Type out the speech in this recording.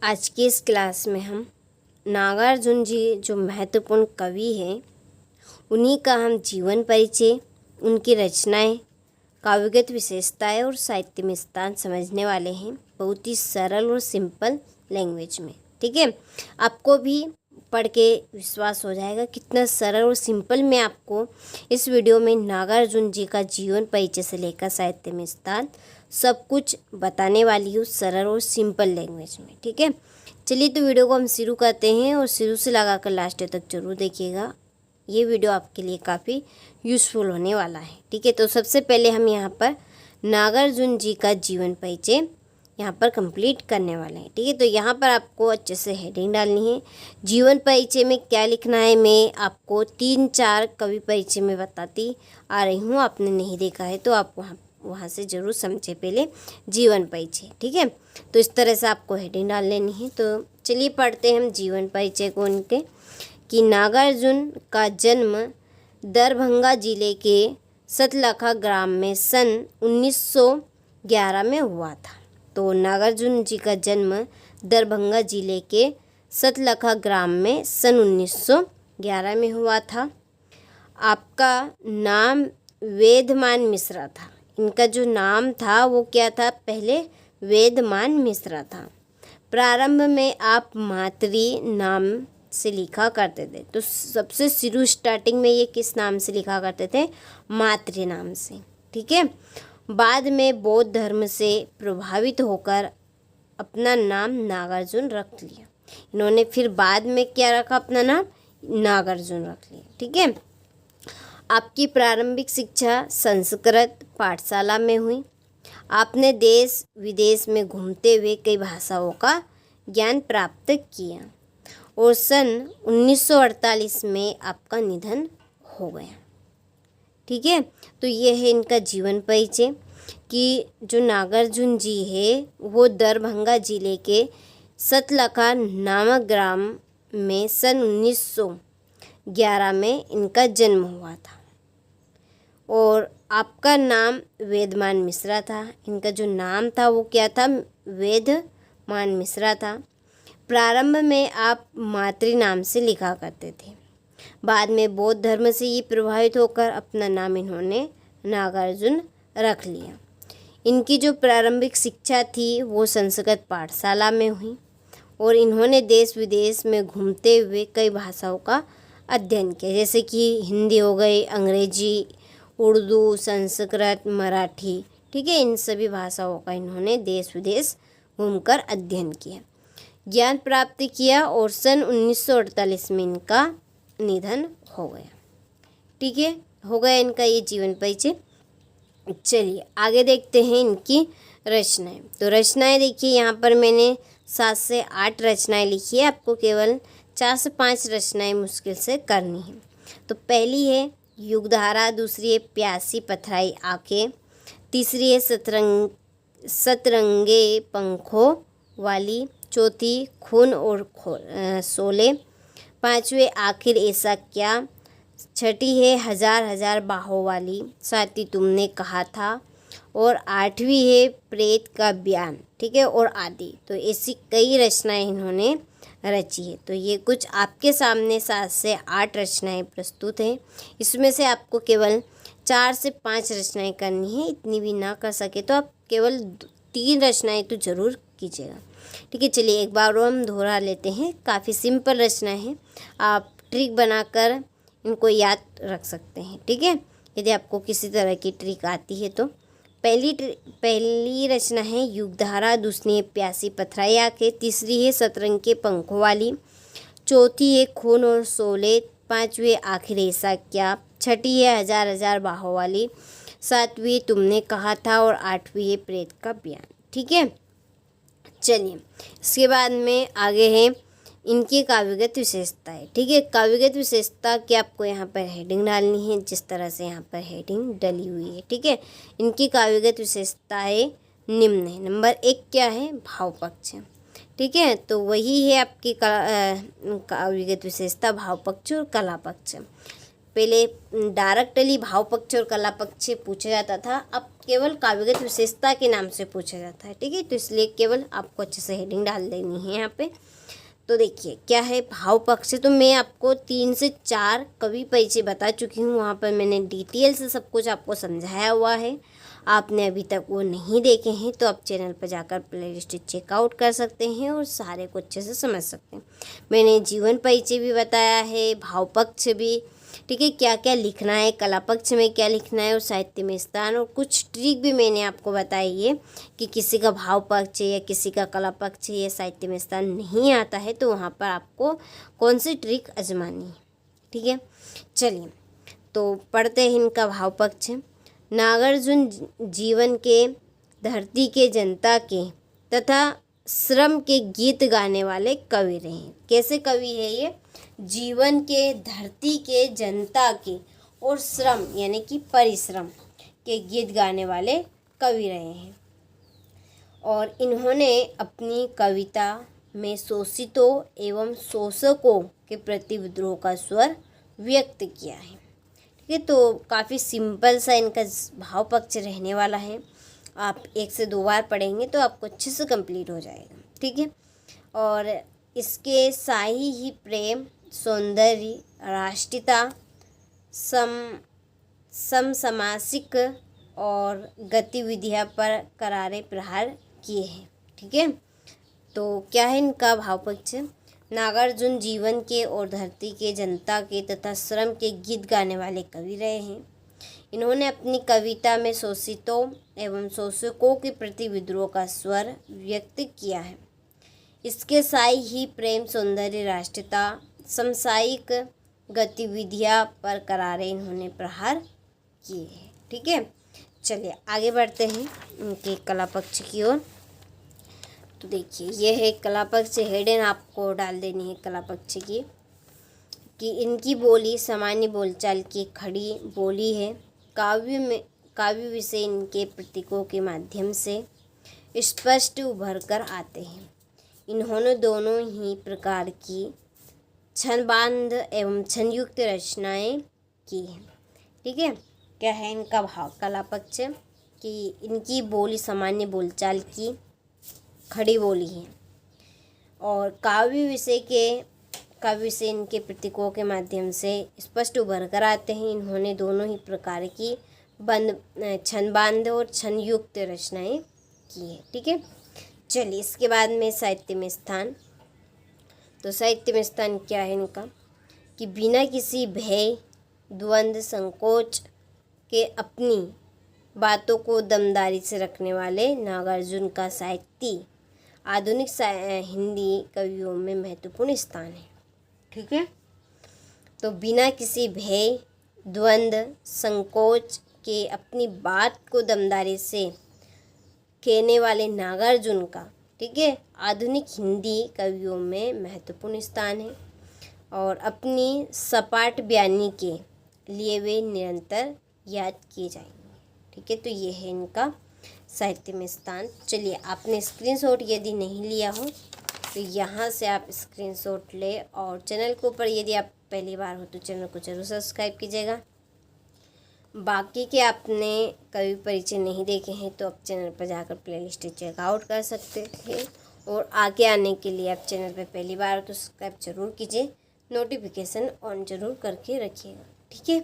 आज की इस क्लास में हम नागार्जुन जी जो महत्वपूर्ण कवि हैं उन्हीं का हम जीवन परिचय, उनकी रचनाएं, काव्यगत विशेषताएं और साहित्य में स्थान समझने वाले हैं, बहुत ही सरल और सिंपल लैंग्वेज में। ठीक है, आपको भी पढ़ के विश्वास हो जाएगा कितना सरल और सिंपल में आपको इस वीडियो में नागार्जुन जी का जीवन परिचय से लेकर साहित्य में स्थान सब कुछ बताने वाली हूँ सरल और सिंपल लैंग्वेज में। ठीक है, चलिए तो वीडियो को हम शुरू करते हैं और शुरू से लगाकर लास्ट तक जरूर देखिएगा। ये वीडियो आपके लिए काफ़ी यूज़फुल होने वाला है। ठीक है, तो सबसे पहले हम यहाँ पर नागार्जुन जी का जीवन परिचय यहाँ पर कंप्लीट करने वाले हैं। ठीक है, तो यहाँ पर आपको अच्छे से हेडिंग डालनी है। जीवन परिचय में क्या लिखना है मैं आपको 3-4 कवि परिचय में बताती आ रही हूँ, आपने नहीं देखा है तो आप वहाँ से ज़रूर समझे पहले जीवन परिचय। ठीक है, तो इस तरह से आपको हेडिंग डाल लेनी है। तो चलिए पढ़ते हैं हम जीवन परिचय को उनके कि नागार्जुन का जन्म दरभंगा जिले के सतलखा ग्राम में सन 1911 में हुआ था। तो नागार्जुन जी का जन्म दरभंगा जिले के सतलखा ग्राम में सन 1911 में हुआ था। आपका नाम वेदमान मिश्रा था। इनका जो नाम था वो क्या था, पहले वेदमान मिश्रा था। प्रारंभ में आप मातृ नाम से लिखा करते थे। तो सबसे शुरू स्टार्टिंग में ये किस नाम से लिखा करते थे, मातृ नाम से। ठीक है, बाद में बौद्ध धर्म से प्रभावित होकर अपना नाम नागार्जुन रख लिया। इन्होंने फिर बाद में क्या रखा, अपना नाम नागार्जुन रख लिया। ठीक है, आपकी प्रारंभिक शिक्षा संस्कृत पाठशाला में हुई। आपने देश विदेश में घूमते हुए कई भाषाओं का ज्ञान प्राप्त किया और सन 1948 में आपका निधन हो गया। ठीक है, तो ये है इनका जीवन परिचय कि जो नागार्जुन जी है वो दरभंगा जिले के सतलखा नामक ग्राम में सन 1911 में इनका जन्म हुआ था और आपका नाम वेदमान मिश्रा था। इनका जो नाम था वो क्या था, वेदमान मिश्रा था। प्रारंभ में आप मातृ नाम से लिखा करते थे। बाद में बौद्ध धर्म से ये प्रभावित होकर अपना नाम इन्होंने नागार्जुन रख लिया। इनकी जो प्रारंभिक शिक्षा थी वो संस्कृत पाठशाला में हुई और इन्होंने देश विदेश में घूमते हुए कई भाषाओं का अध्ययन किया, जैसे कि हिंदी हो गई, अंग्रेजी, उर्दू, संस्कृत, मराठी। ठीक है, इन सभी भाषाओं का इन्होंने देश विदेश घूमकर अध्ययन किया, ज्ञान प्राप्त किया और सन 1948 में इनका निधन हो गया। ठीक है, हो गया इनका ये जीवन परिचय। चलिए आगे देखते हैं इनकी रचनाएं। तो रचनाएं देखिए, यहाँ पर मैंने 7 से 8 रचनाएं लिखी है, आपको केवल 4 से 5 रचनाएं मुश्किल से करनी है। तो पहली है युगधारा, दूसरी है प्यासी पथराई आंखें, तीसरी है सतरंगे पंखों वाली, चौथी खून और शोले, पांचवी आखिर ऐसा क्या, छठी है हजार हजार बाहों वाली, सातवीं तुमने कहा था और आठवीं है प्रेत का बयान। ठीक है, और आदि। तो ऐसी कई रचनाएं इन्होंने रची है। तो ये कुछ आपके सामने 7 से 8 रचनाएं प्रस्तुत हैं। इसमें से आपको केवल 4 से 5 रचनाएं करनी है, इतनी भी ना कर सके तो आप केवल 3 रचनाएं तो ज़रूर कीजिएगा। ठीक है, चलिए एक बार हम दोहरा लेते हैं। काफ़ी सिंपल रचना है, आप ट्रिक बनाकर इनको याद रख सकते हैं। ठीक है, यदि आपको किसी तरह की ट्रिक आती है तो पहली रचना है युगधारा, दूसरी है प्यासी पथराई आंखें, तीसरी है सतरंग के पंखों वाली, चौथी है खून और शोले, पांचवी आखिर ऐसा क्या, छठी है हजार हजार बाहों वाली, सातवीं तुमने कहा था और आठवीं है प्रेत का बयान। ठीक है, चलिए इसके बाद में आगे है इनकी काव्यगत विशेषताएं। ठीक है, काव्यगत विशेषता की आपको यहाँ पर हेडिंग डालनी है, जिस तरह से यहाँ पर हेडिंग डली हुई है। ठीक है, इनकी काव्यगत विशेषताएं निम्न है। नंबर 1 क्या है, भाव पक्ष। ठीक है, तो वही है आपकी काव्यगत विशेषता, भाव पक्ष और कला पक्ष। पहले डायरेक्टली भाव पक्ष और कला पक्ष पूछा जाता था, अब केवल काव्यगत विशेषता के नाम से पूछा जाता है। ठीक है, तो इसलिए केवल आपको अच्छे से हेडिंग डाल देनी है यहाँ पे। तो देखिए क्या है भाव पक्ष। तो मैं आपको 3 से 4 कवि परिचय बता चुकी हूँ, वहाँ पर मैंने डिटेल से सब कुछ आपको समझाया हुआ है। आपने अभी तक वो नहीं देखे हैं तो आप चैनल पर जाकर प्लेलिस्ट चेकआउट कर सकते हैं और सारे को अच्छे से समझ सकते हैं। मैंने जीवन परिचय भी बताया है, भाव पक्ष भी, ठीक है, क्या क्या लिखना है, कला पक्ष में क्या लिखना है और साहित्य में स्थान, और कुछ ट्रिक भी मैंने आपको बताई है कि किसी का भाव पक्ष या किसी का कला पक्ष या साहित्य में स्थान नहीं आता है तो वहाँ पर आपको कौन सी ट्रिक आजमानी है। ठीक है, चलिए तो पढ़ते हैं इनका भाव पक्ष। नागार्जुन जीवन के, धरती के, जनता के तथा श्रम के गीत गाने वाले कवि रहे हैं। कैसे कवि है ये? जीवन के, धरती के, जनता के और श्रम यानी कि परिश्रम के गीत गाने वाले कवि रहे हैं। और इन्होंने अपनी कविता में शोषितों एवं शोषकों के प्रति विद्रोह का स्वर व्यक्त किया है। ठीक है, तो काफ़ी सिंपल सा इनका भाव पक्ष रहने वाला है। आप 1 से 2 बार पढ़ेंगे तो आपको अच्छे से कंप्लीट हो जाएगा। ठीक है, और इसके शाही ही प्रेम, सौंदर्य, राष्ट्रीयता, समसामयिक और गतिविधियाँ पर करारे प्रहार किए हैं। ठीक है, तो क्या है इनका भाव पक्ष? नागार्जुन जीवन के और धरती के, जनता के तथा श्रम के गीत गाने वाले कवि रहे हैं। इन्होंने अपनी कविता में शोषितों एवं शोषकों के प्रति विद्रोह का स्वर व्यक्त किया है। इसके साथ ही प्रेम, सौंदर्य, राष्ट्रीयता, समसामयिक गतिविधियाँ पर करारे इन्होंने प्रहार किए हैं। ठीक है, चलिए आगे बढ़ते हैं इनके कला पक्ष की ओर। तो देखिए ये है कला पक्ष, हेडिंग आपको डाल देनी है कला पक्ष की कि इनकी बोली सामान्य बोलचाल की खड़ी बोली है। काव्य विषय इनके प्रतीकों के माध्यम से स्पष्ट उभर कर आते हैं। इन्होंने दोनों ही प्रकार की छंदबद्ध एवं छंदयुक्त रचनाएं की हैं। ठीक है, क्या है इनका भाव कला पक्ष कि इनकी बोली सामान्य बोलचाल की खड़ी बोली है और काव्य विषय इनके प्रतीकों के माध्यम से स्पष्ट उभर कर आते हैं। इन्होंने दोनों ही प्रकार की छंदबद्ध और छंदयुक्त रचनाएं की है। ठीक है, चलिए इसके बाद में साहित्य में स्थान। तो साहित्य में स्थान क्या है इनका कि बिना किसी भय, द्वंद्व, संकोच के अपनी बातों को दमदारी से रखने वाले नागार्जुन का साहित्य आधुनिक हिंदी कवियों में महत्वपूर्ण स्थान है। ठीक है, तो बिना किसी भय, द्वंद्व, संकोच के अपनी बात को दमदारी से कहने वाले नागार्जुन का, ठीक है, आधुनिक हिंदी कवियों में महत्वपूर्ण स्थान है और अपनी सपाट बयानी के लिए वे निरंतर याद किए जाएंगे। ठीक है, तो ये है इनका साहित्य में स्थान। चलिए आपने स्क्रीनशॉट यदि नहीं लिया हो तो यहाँ से आप स्क्रीनशॉट ले और चैनल के ऊपर यदि आप पहली बार हो तो चैनल को जरूर सब्सक्राइब कीजिएगा। बाकी के आपने कवि परिचय नहीं देखे हैं तो आप चैनल पर जाकर प्लेलिस्ट चेकआउट कर सकते हैं और आगे आने के लिए आप चैनल पर पहली बार तो सब्सक्राइब जरूर कीजिए, नोटिफिकेशन ऑन जरूर करके रखिएगा। ठीक है।